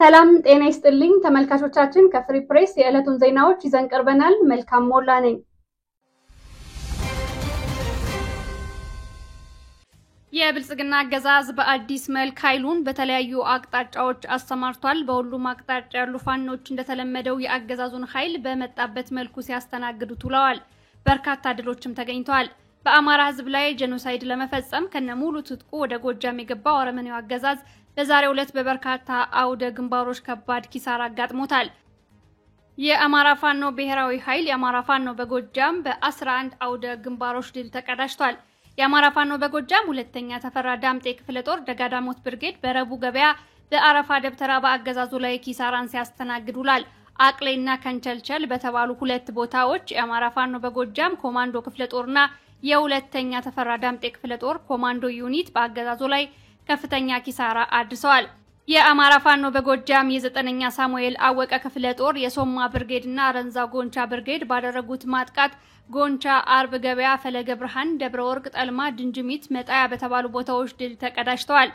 ሰላም ጤና ይስጥልኝ ተመልካቾቻችን ከፍሪ ፕሬስ የዕለቱን ዜናዎች ይዘን ቀርበናል። መልካም ሞላ ነኝ። የብልጽግና አገዛዝ በአዲስ መልክ ኃይሉን በተለያዩ አቅጣጫዎች አስተማርቷል። በሁሉም አቅጣጫ ያሉ ፋኖች እንደተለመደው የአገዛዙን ኃይል በመጣበት መልኩ ሲያስተናግዱት ውለዋል። በርካታ ድሎችም ተገኝተዋል። በአማራ ሕዝብ ላይ ጄኖሳይድ ለመፈጸም ከነሙሉ ትጥቁ ወደ ጎጃም የገባው አረመኔው አገዛዝ በዛሬው ዕለት በበርካታ አውደ ግንባሮች ከባድ ኪሳራ አጋጥሞታል። የአማራ ፋኖ ብሔራዊ ኃይል የአማራ ፋኖ በጎጃም በ11 አውደ ግንባሮች ድል ተቀዳጅቷል። የአማራ ፋኖ በጎጃም ሁለተኛ ተፈራ ዳምጤ ክፍለ ጦር ደጋዳሞት ብርጌድ በረቡ ገበያ በአረፋ ደብተራ በአገዛዙ ላይ ኪሳራን ሲያስተናግድ ውሏል። አቅሌና ከንቸልቸል በተባሉ ሁለት ቦታዎች የአማራ ፋኖ በጎጃም ኮማንዶ ክፍለ ጦርና የሁለተኛ ተፈራ ዳምጤ ክፍለ ጦር ኮማንዶ ዩኒት በአገዛዙ ላይ ከፍተኛ ኪሳራ አድርሰዋል። የአማራ ፋኖ በጎጃም የዘጠነኛ ሳሙኤል አወቀ ክፍለ ጦር የሶማ ብርጌድና አረንዛው ጎንቻ ብርጌድ ባደረጉት ማጥቃት ጎንቻ አርብ ገበያ ፈለገ ብርሃን ደብረ ወርቅ ጠልማ ድንጅሚት መጣያ በተባሉ ቦታዎች ድል ተቀዳጅተዋል።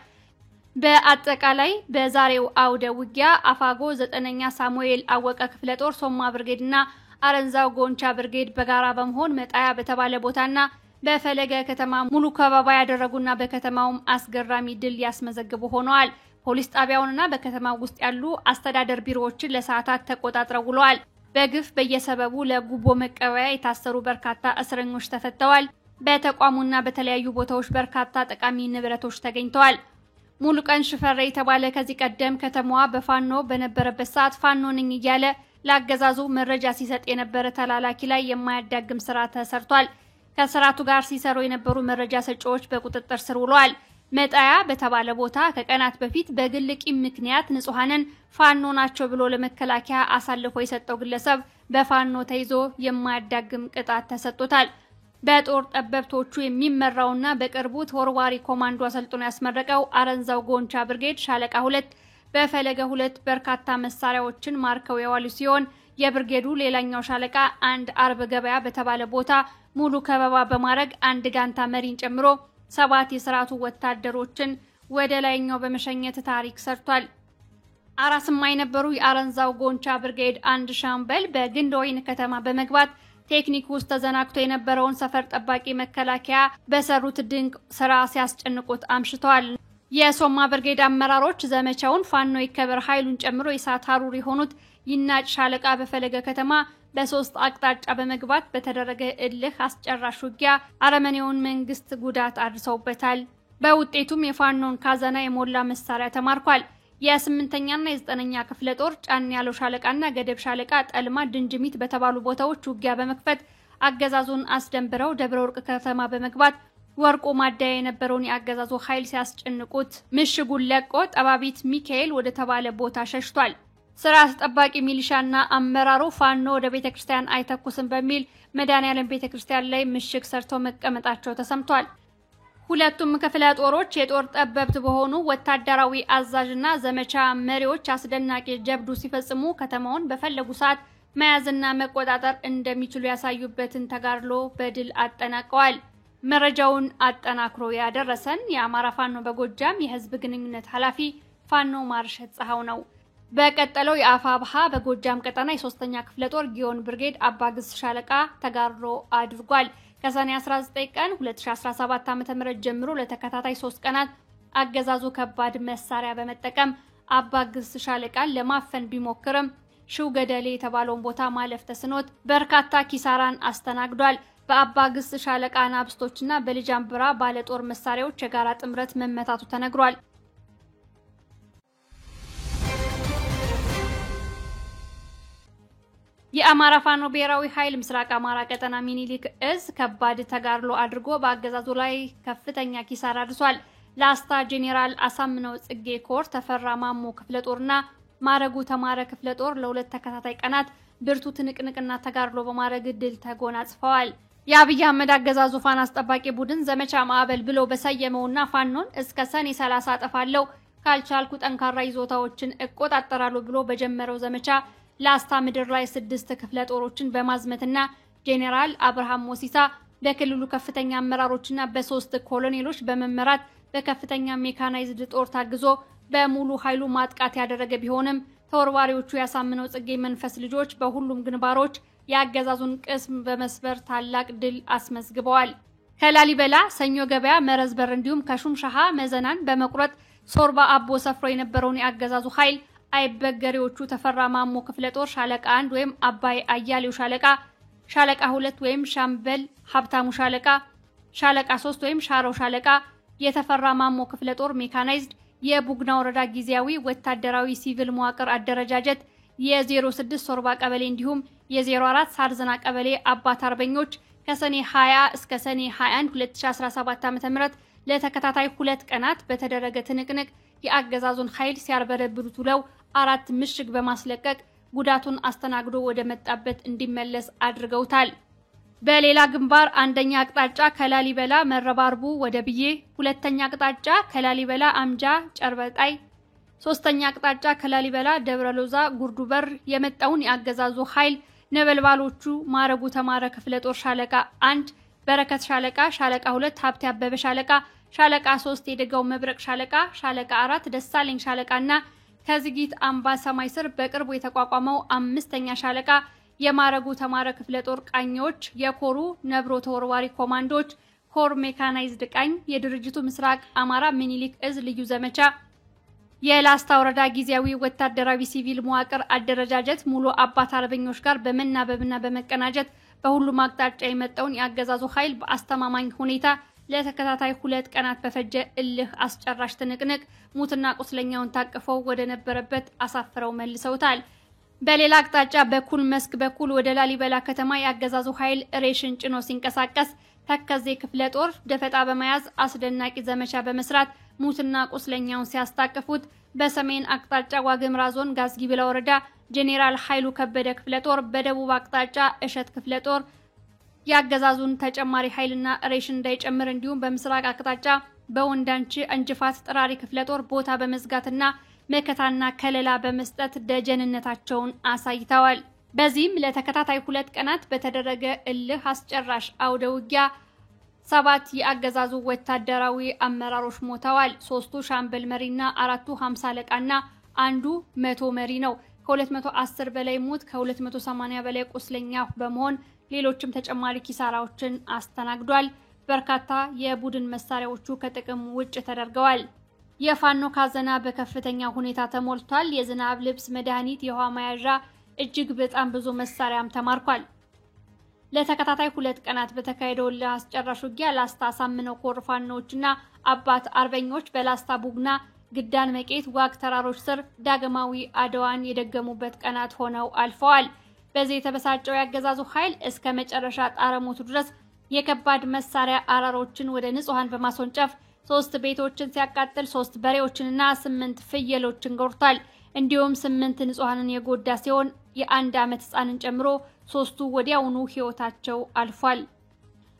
በአጠቃላይ በዛሬው አውደ ውጊያ አፋጎ ዘጠነኛ ሳሙኤል አወቀ ክፍለ ጦር ሶማ ብርጌድና አረንዛው ጎንቻ ብርጌድ በጋራ በመሆን መጣያ በተባለ ቦታና በፈለገ ከተማ ሙሉ ከበባ ያደረጉና በከተማውም አስገራሚ ድል ያስመዘግቡ ሆነዋል። ፖሊስ ጣቢያውንና በከተማው ውስጥ ያሉ አስተዳደር ቢሮዎችን ለሰዓታት ተቆጣጥረው ውለዋል። በግፍ በየሰበቡ ለጉቦ መቀበያ የታሰሩ በርካታ እስረኞች ተፈተዋል። በተቋሙና በተለያዩ ቦታዎች በርካታ ጠቃሚ ንብረቶች ተገኝተዋል። ሙሉቀን ሽፈሬ የተባለ ከዚህ ቀደም ከተማዋ በፋኖ በነበረበት ሰዓት ፋኖ ነኝ እያለ ለአገዛዙ መረጃ ሲሰጥ የነበረ ተላላኪ ላይ የማያዳግም ስራ ተሰርቷል። ከስራቱ ጋር ሲሰሩ የነበሩ መረጃ ሰጪዎች በቁጥጥር ስር ውለዋል። መጣያ በተባለ ቦታ ከቀናት በፊት በግል ቂም ምክንያት ንጹሃንን ፋኖ ናቸው ብሎ ለመከላከያ አሳልፎ የሰጠው ግለሰብ በፋኖ ተይዞ የማያዳግም ቅጣት ተሰጥቶታል። በጦር ጠበብቶቹ የሚመራውና በቅርቡ ተወርዋሪ ኮማንዶ አሰልጥኖ ያስመረቀው አረንዛው ጎንቻ ብርጌድ ሻለቃ 2 በፈለገ 2 በርካታ መሳሪያዎችን ማርከው የዋሉ ሲሆን የብርጌዱ ሌላኛው ሻለቃ አንድ አርብ ገበያ በተባለ ቦታ ሙሉ ከበባ በማድረግ አንድ ጋንታ መሪን ጨምሮ 7 የሥርዓቱ ወታደሮችን ወደ ላይኛው በመሸኘት ታሪክ ሰርቷል። አራስማ የነበሩ የአረንዛው ጎንቻ ብርጌድ አንድ ሻምበል በግንደወይን ከተማ በመግባት ቴክኒክ ውስጥ ተዘናግቶ የነበረውን ሰፈር ጠባቂ መከላከያ በሰሩት ድንቅ ስራ ሲያስጨንቁት አምሽተዋል። የሶማ ብርጌድ አመራሮች ዘመቻውን ፋኖ ይከበር ኃይሉን ጨምሮ የሳት ሀሩር የሆኑት ይናጭ ሻለቃ በፈለገ ከተማ በ3 አቅጣጫ በመግባት በተደረገ እልህ አስጨራሽ ውጊያ አረመኔውን መንግስት ጉዳት አድርሰውበታል። በውጤቱም የፋኖን ካዘና የሞላ መሳሪያ ተማርኳል። የ8ኛና የ9ኛ ክፍለ ጦር ጫን ያለው ሻለቃና ገደብ ሻለቃ ጠልማ ድንጅሚት በተባሉ ቦታዎች ውጊያ በመክፈት አገዛዙን አስደንብረው ደብረ ወርቅ ከተማ በመግባት ወርቆ ማዳያ የነበረውን የአገዛዙ ኃይል ሲያስጨንቁት ምሽጉን ለቆ ጠባቢት ሚካኤል ወደ ተባለ ቦታ ሸሽቷል። ስራ አስጠባቂ ሚሊሻና አመራሩ ፋኖ ወደ ቤተክርስቲያን አይተኩስም በሚል መድኃኔዓለም ቤተክርስቲያን ላይ ምሽግ ሰርተው መቀመጣቸው ተሰምቷል። ሁለቱም ክፍለ ጦሮች የጦር ጠበብት በሆኑ ወታደራዊ አዛዥና ዘመቻ መሪዎች አስደናቂ ጀብዱ ሲፈጽሙ ከተማውን በፈለጉ ሰዓት መያዝና መቆጣጠር እንደሚችሉ ያሳዩበትን ተጋድሎ በድል አጠናቀዋል። መረጃውን አጠናክሮ ያደረሰን የአማራ ፋኖ በጎጃም የህዝብ ግንኙነት ኃላፊ ፋኖ ማርሸት ፀሐው ነው። በቀጠለው የአፋብሃ በጎጃም ቀጠና የ3ኛ ክፍለ ጦር ጊዮን ብርጌድ አባግስ ሻለቃ ተጋድሎ አድርጓል። ከሰኔ 19 ቀን 2017 ዓ.ም ጀምሮ ለተከታታይ 3 ቀናት አገዛዙ ከባድ መሳሪያ በመጠቀም አባግስ ሻለቃን ለማፈን ቢሞክርም ሽው ገደሌ የተባለውን ቦታ ማለፍ ተስኖት በርካታ ኪሳራን አስተናግዷል። በአባግስ ሻለቃ ናብስቶችና በልጃምብራ ባለጦር መሳሪያዎች የጋራ ጥምረት መመታቱ ተነግሯል። የአማራ ፋኖ ብሔራዊ ኃይል ምስራቅ አማራ ቀጠና ሚኒሊክ እዝ ከባድ ተጋድሎ አድርጎ በአገዛዙ ላይ ከፍተኛ ኪሳራ አድርሷል። ላስታ ጄኔራል አሳምነው ጽጌ ኮር ተፈራ ማሞ ክፍለ ጦርና ማረጉ ተማረ ክፍለ ጦር ለሁለት ተከታታይ ቀናት ብርቱ ትንቅንቅና ተጋድሎ በማድረግ ድል ተጎናጽፈዋል። የአብይ አህመድ አገዛዙ ፋና አስጠባቂ ቡድን ዘመቻ ማዕበል ብሎ በሰየመውና ፋኖን እስከ ሰኔ 30 አጠፋለሁ ካልቻልኩ ጠንካራ ይዞታዎችን እቆጣጠራለሁ ብሎ በጀመረው ዘመቻ ላስታ ምድር ላይ 6 ክፍለ ጦሮችን በማዝመትና ጄኔራል አብርሃም ሞሲሳ በክልሉ ከፍተኛ አመራሮችና በ3 ኮሎኔሎች በመመራት በከፍተኛ ሜካናይዝድ ጦር ታግዞ በሙሉ ኃይሉ ማጥቃት ያደረገ ቢሆንም ተወርዋሪዎቹ ያሳምነው ጽጌ መንፈስ ልጆች በሁሉም ግንባሮች ያገዛዙን ቅስም በመስበር ታላቅ ድል አስመዝግበዋል። ከላሊበላ ሰኞ ገበያ መረዝበር እንዲሁም ከሹምሻሃ መዘናን በመቁረጥ ሶርባ አቦ ሰፍሮ የነበረውን ያገዛዙ ኃይል አይበገሬዎቹ ተፈራ ማሞ ክፍለ ጦር ሻለቃ 1 ወይም አባይ አያሌው ሻለቃ 2 ወይም ሻምበል ሀብታሙ ሻለቃ 3 ወይም ሻራው ሻለቃ የተፈራ ማሞ ክፍለ ጦር ሜካናይዝድ የቡግና ወረዳ ጊዜያዊ ወታደራዊ ሲቪል መዋቅር አደረጃጀት የ06 ሶርባ ቀበሌ እንዲሁም የ04 ሳርዘና ቀበሌ አባት አርበኞች ከሰኔ 20 እስከ ሰኔ 21 2017 ዓ.ም ለተከታታይ 2 ቀናት በተደረገ ትንቅንቅ የአገዛዙን ኃይል ሲያርበረብሩት ውለው 4 ምሽግ በማስለቀቅ ጉዳቱን አስተናግዶ ወደ መጣበት እንዲመለስ አድርገውታል። በሌላ ግንባር አንደኛ አቅጣጫ ከላሊበላ መረባርቡ ወደ ብዬ፣ ሁለተኛ አቅጣጫ ከላሊበላ አምጃ ጨርበጣይ፣ ሶስተኛ አቅጣጫ ከላሊበላ ደብረሎዛ ጉርዱበር የመጣውን ያገዛዙ ኃይል ነበልባሎቹ ማረጉ ተማረ ክፍለ ጦር ሻለቃ 1 በረከት ሻለቃ 2 ሀብቴ አበበ ሻለቃ 3 የደጋው መብረቅ ሻለቃ 4 ደሳለኝ ሻለቃና ከዝጊት አምባ ሰማይ ስር በቅርቡ የተቋቋመው 5ኛ ሻለቃ የማረጉ ተማረ ክፍለ ጦር ቃኞች የኮሩ ነብሮ ተወርዋሪ ኮማንዶች ኮር ሜካናይዝድ ቃኝ የድርጅቱ ምስራቅ አማራ ሚኒሊክ እዝ ልዩ ዘመቻ የላስታ ወረዳ ጊዜያዊ ወታደራዊ ሲቪል መዋቅር አደረጃጀት ሙሉ አባት አርበኞች ጋር በመናበብና በመቀናጀት በሁሉም አቅጣጫ የመጣውን ያገዛዙ ኃይል በአስተማማኝ ሁኔታ ለተከታታይ 2 ቀናት በፈጀ እልህ አስጨራሽ ትንቅንቅ ሙትና ቁስለኛውን ታቅፈው ወደ ነበረበት አሳፍረው መልሰውታል። በሌላ አቅጣጫ በኩል መስክ በኩል ወደ ላሊበላ ከተማ ያገዛዙ ኃይል ሬሽን ጭኖ ሲንቀሳቀስ ተከዜ ክፍለ ጦር ደፈጣ በመያዝ አስደናቂ ዘመቻ በመስራት ሙትና ቁስለኛውን ሲያስታቅፉት በሰሜን አቅጣጫ ዋግምራ ዞን ጋዝጊብላ ወረዳ ጄኔራል ኃይሉ ከበደ ክፍለ ጦር በደቡብ አቅጣጫ እሸት ክፍለ ጦር ያገዛዙን ተጨማሪ ኃይልና ሬሽን እንዳይጨምር እንዲሁም በምስራቅ አቅጣጫ በወንዳንቺ እንጅፋት ጥራሪ ክፍለ ጦር ቦታ በመዝጋትና መከታና ከለላ በመስጠት ደጀንነታቸውን አሳይተዋል። በዚህም ለተከታታይ 2 ቀናት በተደረገ እልህ አስጨራሽ አውደ ውጊያ 7 የአገዛዙ ወታደራዊ አመራሮች ሞተዋል። 3ቱ ሻምበል መሪና 4ቱ 50 አለቃና አንዱ 100 መሪ ነው። ከ210 በላይ ሞት ከ280 በላይ ቁስለኛ በመሆን ሌሎችም ተጨማሪ ኪሳራዎችን አስተናግዷል። በርካታ የቡድን መሳሪያዎቹ ከጥቅም ውጭ ተደርገዋል። የፋኖ ካዘና በከፍተኛ ሁኔታ ተሞልቷል። የዝናብ ልብስ፣ መድኃኒት፣ የውሃ መያዣ እጅግ በጣም ብዙ መሳሪያም ተማርኳል። ለተከታታይ 2 ቀናት በተካሄደው ለአስጨራሽ ውጊያ ላስታ ሳምነው ኮር ፋኖችና አባት አርበኞች በላስታ ቡግና ግዳን መቄት ዋግ ተራሮች ስር ዳግማዊ አድዋን የደገሙበት ቀናት ሆነው አልፈዋል። በዚህ የተበሳጨው ያገዛዙ ኃይል እስከ መጨረሻ ጣረሞቱ ድረስ የከባድ መሳሪያ አራሮችን ወደ ንጹሃን በማስወንጨፍ 3 ቤቶችን ሲያቃጥል 3 በሬዎችንና 8 ፍየሎችን ጎርቷል። እንዲሁም 8 ንጹሃንን የጎዳ ሲሆን የ1 ዓመት ህፃንን ጨምሮ 3ቱ ወዲያውኑ ህይወታቸው አልፏል።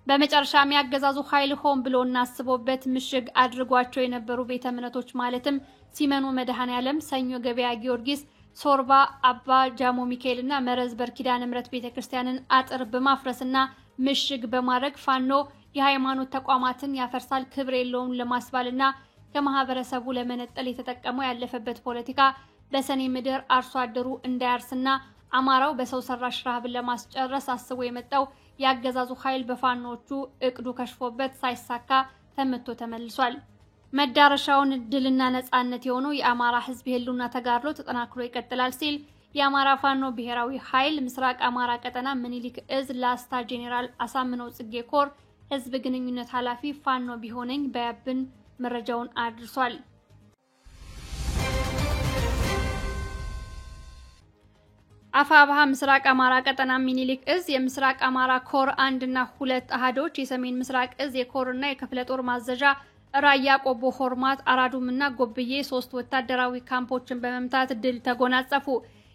በመጨረሻም ያገዛዙ ኃይል ሆን ብሎና አስቦበት ምሽግ አድርጓቸው የነበሩ ቤተ እምነቶች ማለትም ሲመኑ መድኃኔዓለም፣ ሰኞ ገበያ ጊዮርጊስ፣ ሶርባ አባ ጃሞ ሚካኤልና መረዝበር ኪዳነ ምሕረት ቤተክርስቲያንን አጥር በማፍረስና ምሽግ በማድረግ ፋኖ የሃይማኖት ተቋማትን ያፈርሳል፣ ክብር የለውም ለማስባልና ከማህበረሰቡ ለመነጠል የተጠቀመው ያለፈበት ፖለቲካ በሰኔ ምድር አርሶ አደሩ እንዳያርስና አማራው በሰው ሰራሽ ረሃብን ለማስጨረስ አስቦ የመጣው ያገዛዙ ኃይል በፋኖቹ እቅዱ ከሽፎበት ሳይሳካ ተመቶ ተመልሷል። መዳረሻውን ድልና ነጻነት የሆነው የአማራ ህዝብ ህልውና ተጋድሎ ተጠናክሮ ይቀጥላል ሲል የአማራ ፋኖ ብሔራዊ ኃይል ምስራቅ አማራ ቀጠና ምኒልክ እዝ ላስታ ጄኔራል አሳምነው ጽጌ ኮር ህዝብ ግንኙነት ኃላፊ ፋኖ ቢሆነኝ በያብን መረጃውን አድርሷል። አፋብሃ ምስራቅ አማራ ቀጠና ምኒልክ እዝ የምስራቅ አማራ ኮር 1 እና 2 አሃዶች የሰሜን ምስራቅ እዝ የኮርና የክፍለ ጦር ማዘዣ ራያ ቆቦ ሆርማት አራዱምና ጎብዬ 3 ወታደራዊ ካምፖችን በመምታት ድል ተጎናጸፉ።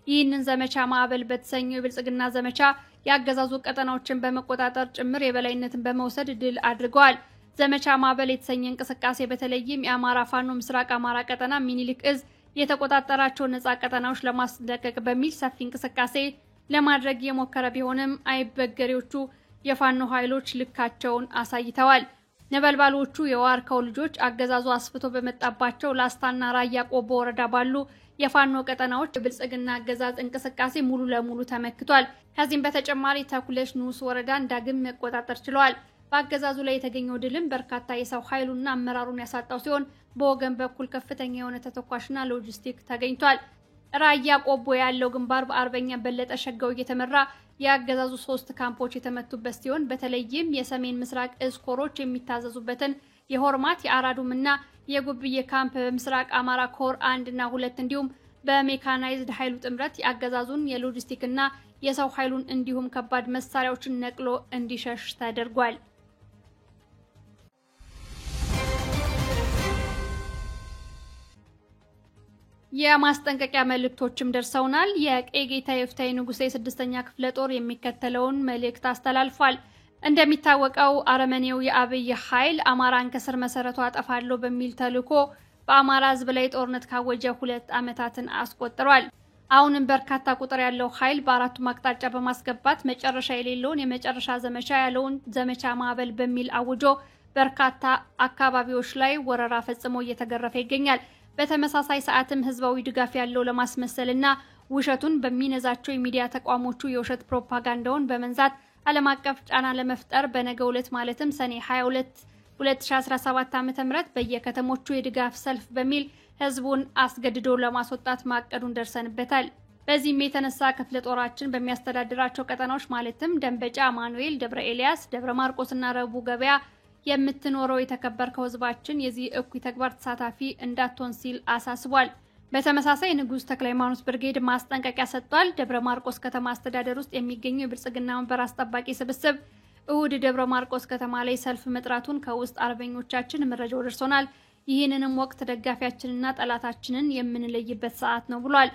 ይህንን ዘመቻ ማዕበል በተሰኘው የብልጽግና ዘመቻ ያገዛዙ ቀጠናዎችን በመቆጣጠር ጭምር የበላይነትን በመውሰድ ድል አድርገዋል። ዘመቻ ማዕበል የተሰኘ እንቅስቃሴ በተለይም የአማራ ፋኖ ምስራቅ አማራ ቀጠና ምኒልክ እዝ የተቆጣጠራቸው ነፃ ቀጠናዎች ለማስለቀቅ በሚል ሰፊ እንቅስቃሴ ለማድረግ የሞከረ ቢሆንም አይበገሬዎቹ የፋኖ ኃይሎች ልካቸውን አሳይተዋል። ነበልባሎቹ የዋርካው ልጆች አገዛዙ አስፍቶ በመጣባቸው ላስታና ራያ ቆቦ ወረዳ ባሉ የፋኖ ቀጠናዎች የብልጽግና አገዛዝ እንቅስቃሴ ሙሉ ለሙሉ ተመክቷል። ከዚህም በተጨማሪ ተኩለሽ ንዑስ ወረዳን ዳግም መቆጣጠር ችለዋል። በአገዛዙ ላይ የተገኘው ድልም በርካታ የሰው ኃይሉና አመራሩን ያሳጣው ሲሆን በወገን በኩል ከፍተኛ የሆነ ተተኳሽና ሎጂስቲክ ተገኝቷል። ራያ ቆቦ ያለው ግንባር በአርበኛ በለጠ ሸጋው እየተመራ የአገዛዙ 3 ካምፖች የተመቱበት ሲሆን በተለይም የሰሜን ምስራቅ እዝ ኮሮች የሚታዘዙበትን የሆርማት የአራዱምና የጉብዬ ካምፕ በምስራቅ አማራ ኮር 1 እና 2 እንዲሁም በሜካናይዝድ ኃይሉ ጥምረት የአገዛዙን የሎጂስቲክና የሰው ኃይሉን እንዲሁም ከባድ መሳሪያዎችን ነቅሎ እንዲሸሽ ተደርጓል። የማስጠንቀቂያ መልእክቶችም ደርሰውናል። የቄጌታ የፍታይ ንጉሴ 6ኛ ክፍለ ጦር የሚከተለውን መልእክት አስተላልፏል። እንደሚታወቀው አረመኔው የአብይ ኃይል አማራን ከስር መሰረቱ አጠፋለሁ በሚል ተልዕኮ በአማራ ሕዝብ ላይ ጦርነት ካወጀ 2 ዓመታትን አስቆጥሯል። አሁንም በርካታ ቁጥር ያለው ኃይል በአራቱም አቅጣጫ በማስገባት መጨረሻ የሌለውን የመጨረሻ ዘመቻ ያለውን ዘመቻ ማዕበል በሚል አውጆ በርካታ አካባቢዎች ላይ ወረራ ፈጽሞ እየተገረፈ ይገኛል። በተመሳሳይ ሰዓትም ህዝባዊ ድጋፍ ያለው ለማስመሰልና ውሸቱን በሚነዛቸው የሚዲያ ተቋሞቹ የውሸት ፕሮፓጋንዳውን በመንዛት ዓለም አቀፍ ጫና ለመፍጠር በነገው ዕለት ማለትም ሰኔ 22 2017 ዓ.ም በየከተሞቹ የድጋፍ ሰልፍ በሚል ህዝቡን አስገድዶ ለማስወጣት ማቀዱን ደርሰንበታል። በዚህም የተነሳ ክፍለ ጦራችን በሚያስተዳድራቸው ቀጠናዎች ማለትም ደንበጫ፣ ማኑኤል፣ ደብረ ኤልያስ፣ ደብረ ማርቆስና ረቡ ገበያ የምትኖረው የተከበርከው ህዝባችን የዚህ እኩይ ተግባር ተሳታፊ እንዳትሆን ሲል አሳስቧል። በተመሳሳይ ንጉስ ተክለ ሃይማኖት ብርጌድ ማስጠንቀቂያ ሰጥቷል። ደብረ ማርቆስ ከተማ አስተዳደር ውስጥ የሚገኘው የብልጽግና መንበር አስጠባቂ ስብስብ እሁድ ደብረ ማርቆስ ከተማ ላይ ሰልፍ መጥራቱን ከውስጥ አርበኞቻችን መረጃው ደርሶናል። ይህንንም ወቅት ደጋፊያችንና ጠላታችንን የምንለይበት ሰዓት ነው ብሏል።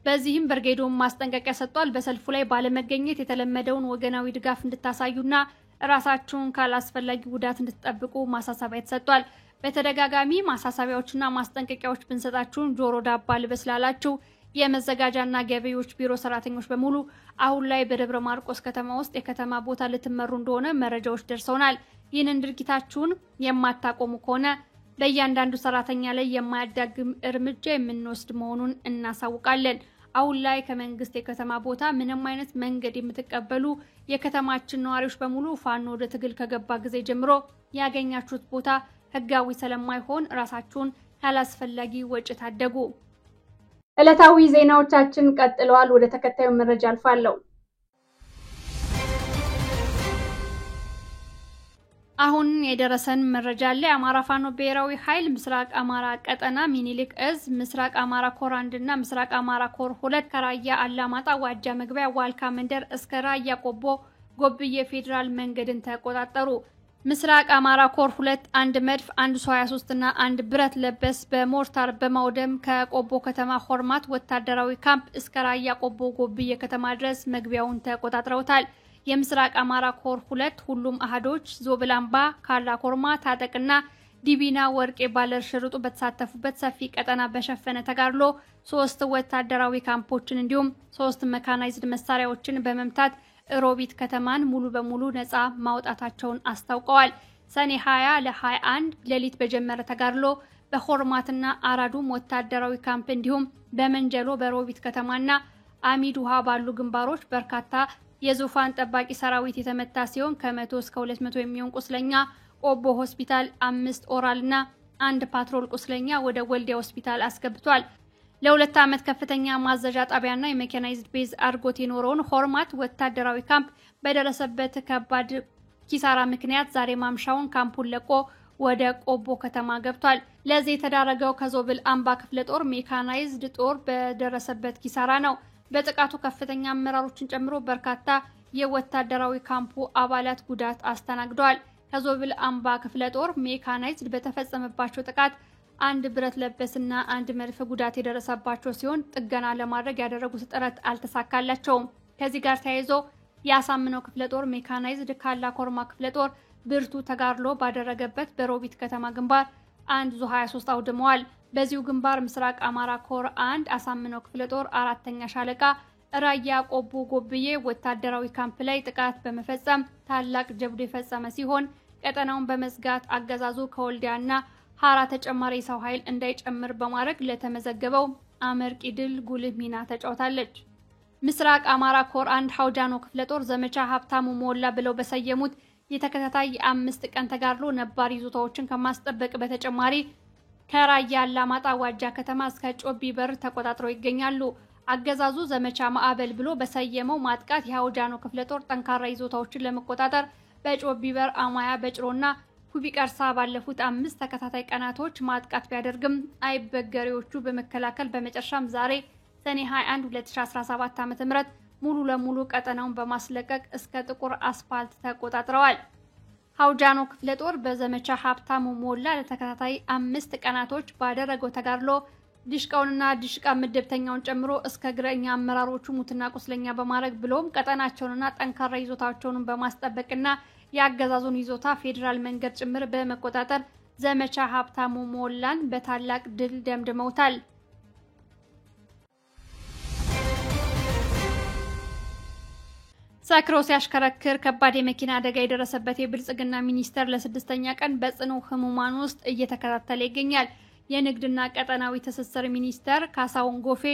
በዚህም ብርጌዱን ማስጠንቀቂያ ሰጥቷል። በሰልፉ ላይ ባለመገኘት የተለመደውን ወገናዊ ድጋፍ እንድታሳዩና ራሳችሁን ካላስፈላጊ ጉዳት እንድትጠብቁ ማሳሰቢያ ተሰጥቷል። በተደጋጋሚ ማሳሰቢያዎችና ማስጠንቀቂያዎች ብንሰጣችሁን ጆሮ ዳባ ልበስ ላላችሁ የመዘጋጃና ገቢዎች ቢሮ ሰራተኞች በሙሉ አሁን ላይ በደብረ ማርቆስ ከተማ ውስጥ የከተማ ቦታ ልትመሩ እንደሆነ መረጃዎች ደርሰውናል። ይህንን ድርጊታችሁን የማታቆሙ ከሆነ በእያንዳንዱ ሰራተኛ ላይ የማያዳግም እርምጃ የምንወስድ መሆኑን እናሳውቃለን። አሁን ላይ ከመንግስት የከተማ ቦታ ምንም አይነት መንገድ የምትቀበሉ የከተማችን ነዋሪዎች በሙሉ ፋኖ ወደ ትግል ከገባ ጊዜ ጀምሮ ያገኛችሁት ቦታ ህጋዊ ስለማይሆን ራሳችሁን ካላስፈላጊ ወጪ ታደጉ። ዕለታዊ ዜናዎቻችን ቀጥለዋል። ወደ ተከታዩ መረጃ አልፋለሁ። አሁን የደረሰን መረጃ አለ። አማራ ፋኖ ብሔራዊ ኃይል ምስራቅ አማራ ቀጠና ሚኒሊክ እዝ ምስራቅ አማራ ኮር 1 እና ምስራቅ አማራ ኮር 2 ከራያ አላማጣ ዋጃ መግቢያ ዋልካ መንደር እስከ ራያ ቆቦ ጎብዬ ፌደራል መንገድን ተቆጣጠሩ። ምስራቅ አማራ ኮር 2 1 መድፍ 1 ሱ 23 እና 1 ብረት ለበስ በሞርታር በማውደም ከቆቦ ከተማ ሆርማት ወታደራዊ ካምፕ እስከ ራያ ቆቦ ጎብዬ ከተማ ድረስ መግቢያውን ተቆጣጥረውታል። የምስራቅ አማራ ኮር 2 ሁሉም አሃዶች ዞብላምባ፣ ካላ ኮርማ፣ ታጠቅና ዲቢና ወርቄ ባለር ሽርጡ በተሳተፉበት ሰፊ ቀጠና በሸፈነ ተጋድሎ 3 ወታደራዊ ካምፖችን እንዲሁም 3 መካናይዝድ መሳሪያዎችን በመምታት ሮቢት ከተማን ሙሉ በሙሉ ነፃ ማውጣታቸውን አስታውቀዋል። ሰኔ 20 ለ21 ሌሊት በጀመረ ተጋድሎ በሆርማትና አራዱም ወታደራዊ ካምፕ እንዲሁም በመንጀሎ በሮቢት ከተማና አሚድ ውሃ ባሉ ግንባሮች በርካታ የዙፋን ጠባቂ ሰራዊት የተመታ ሲሆን ከ100 እስከ 200 የሚሆን ቁስለኛ ቆቦ ሆስፒታል 5 ኦራልና 1 ፓትሮል ቁስለኛ ወደ ወልዲያ ሆስፒታል አስገብቷል። ለ2 ዓመት ከፍተኛ ማዘዣ ጣቢያና የሜካናይዝድ ቤዝ አድርጎት የኖረውን ሆርማት ወታደራዊ ካምፕ በደረሰበት ከባድ ኪሳራ ምክንያት ዛሬ ማምሻውን ካምፑን ለቆ ወደ ቆቦ ከተማ ገብቷል። ለዚህ የተዳረገው ከዞብል አምባ ክፍለ ጦር ሜካናይዝድ ጦር በደረሰበት ኪሳራ ነው። በጥቃቱ ከፍተኛ አመራሮችን ጨምሮ በርካታ የወታደራዊ ካምፑ አባላት ጉዳት አስተናግደዋል። ከዞብል አምባ ክፍለ ጦር ሜካናይዝድ በተፈጸመባቸው ጥቃት 1 ብረት ለበስና 1 መድፍ ጉዳት የደረሰባቸው ሲሆን ጥገና ለማድረግ ያደረጉት ጥረት አልተሳካላቸውም። ከዚህ ጋር ተያይዞ ያሳምነው ክፍለ ጦር ሜካናይዝድ ካላ ኮርማ ክፍለ ጦር ብርቱ ተጋድሎ ባደረገበት በሮቢት ከተማ ግንባር 1 ዙ 23 አውድመዋል። በዚሁ ግንባር ምስራቅ አማራ ኮር 1 አሳምነው ክፍለ ጦር 4ኛ ሻለቃ ራያ ቆቦ ጎብዬ ወታደራዊ ካምፕ ላይ ጥቃት በመፈጸም ታላቅ ጀብዱ የፈጸመ ሲሆን ቀጠናውን በመዝጋት አገዛዙ ከወልዲያና ሐራ ተጨማሪ ሰው ኃይል እንዳይጨምር በማድረግ ለተመዘገበው አመርቂ ድል ጉልህ ሚና ተጫውታለች። ምስራቅ አማራ ኮር 1 ሐውጃኖ ክፍለ ጦር ዘመቻ ሀብታሙ ሞላ ብለው በሰየሙት የተከታታይ የ5 ቀን ተጋድሎ ነባር ይዞታዎችን ከማስጠበቅ በተጨማሪ ከራያ አላማጣ ዋጃ ከተማ እስከ ጮቢ በር ተቆጣጥረው ይገኛሉ። አገዛዙ ዘመቻ ማዕበል ብሎ በሰየመው ማጥቃት የሐውጃኖ ክፍለ ጦር ጠንካራ ይዞታዎችን ለመቆጣጠር በጮቢ በር፣ አማያ፣ በጭሮና ኩቢ ቀርሳ ባለፉት 5 ተከታታይ ቀናቶች ማጥቃት ቢያደርግም አይበገሬዎቹ በመከላከል በመጨረሻም ዛሬ ሰኔ 21 2017 ዓ.ም ሙሉ ለሙሉ ቀጠናውን በማስለቀቅ እስከ ጥቁር አስፋልት ተቆጣጥረዋል። ሐውጃኖ ክፍለ ጦር በዘመቻ ሀብታሙ ሞላ ለተከታታይ 5 ቀናቶች ባደረገው ተጋድሎ ድሽቃውንና ድሽቃ ምድብተኛውን ጨምሮ እስከ እግረኛ አመራሮቹ ሙትና ቁስለኛ በማድረግ ብሎም ቀጠናቸውንና ጠንካራ ይዞታቸውን በማስጠበቅና የአገዛዙን ይዞታ ፌዴራል መንገድ ጭምር በመቆጣጠር ዘመቻ ሀብታሙ ሞላን በታላቅ ድል ደምድመውታል። ሰክሮ ሲያሽከረክር ከባድ የመኪና አደጋ የደረሰበት የብልጽግና ሚኒስተር ለስድስተኛ ቀን በጽኑ ህሙማን ውስጥ እየተከታተለ ይገኛል። የንግድና ቀጠናዊ ትስስር ሚኒስተር ካሳሁን ጎፌ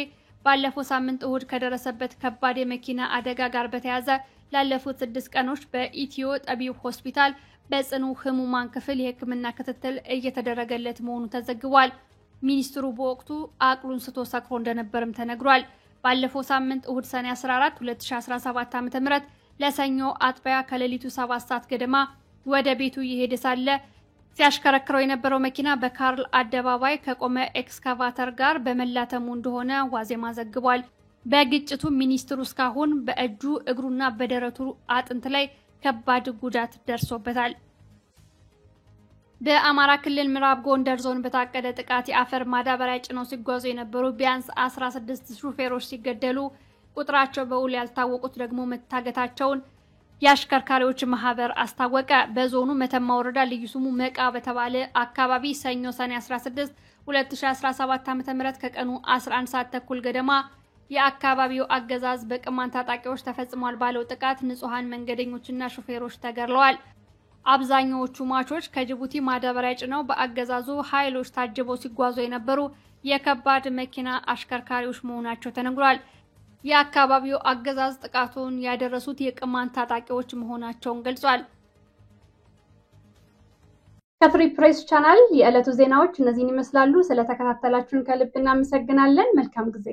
ባለፈው ሳምንት እሁድ ከደረሰበት ከባድ የመኪና አደጋ ጋር በተያያዘ ላለፉት 6 ቀኖች በኢትዮ ጠቢብ ሆስፒታል በጽኑ ህሙማን ክፍል የህክምና ክትትል እየተደረገለት መሆኑ ተዘግቧል። ሚኒስትሩ በወቅቱ አቅሉን ስቶ ሰክሮ እንደነበርም ተነግሯል። ባለፈው ሳምንት እሁድ ሰኔ 14 2017 ዓ.ም ለሰኞ አጥቢያ ከሌሊቱ 7 ሰዓት ገደማ ወደ ቤቱ እየሄደ ሳለ ሲያሽከረክረው የነበረው መኪና በካርል አደባባይ ከቆመ ኤክስካቫተር ጋር በመላተሙ እንደሆነ ዋዜማ ዘግቧል። በግጭቱ ሚኒስትሩ እስካሁን በእጁ እግሩና በደረቱ አጥንት ላይ ከባድ ጉዳት ደርሶበታል። በአማራ ክልል ምዕራብ ጎንደር ዞን በታቀደ ጥቃት የአፈር ማዳበሪያ ጭነው ሲጓዙ የነበሩ ቢያንስ 16 ሹፌሮች ሲገደሉ ቁጥራቸው በውል ያልታወቁት ደግሞ መታገታቸውን የአሽከርካሪዎች ማህበር አስታወቀ። በዞኑ መተማ ወረዳ ልዩ ስሙ መቃ በተባለ አካባቢ ሰኞ ሰኔ 16 2017 ዓ.ም ከቀኑ 11 ሰዓት ተኩል ገደማ የአካባቢው አገዛዝ በቅማንት ታጣቂዎች ተፈጽሟል ባለው ጥቃት ንጹሃን መንገደኞችና ሹፌሮች ተገድለዋል። አብዛኛዎቹ ሟቾች ከጅቡቲ ማዳበሪያ ጭነው በአገዛዙ ኃይሎች ታጅበው ሲጓዙ የነበሩ የከባድ መኪና አሽከርካሪዎች መሆናቸው ተነግሯል። የአካባቢው አገዛዝ ጥቃቱን ያደረሱት የቅማንት ታጣቂዎች መሆናቸውን ገልጿል። ከፍሪ ፕሬስ ቻናል የዕለቱ ዜናዎች እነዚህን ይመስላሉ። ስለተከታተላችሁን ከልብ እናመሰግናለን። መልካም ጊዜ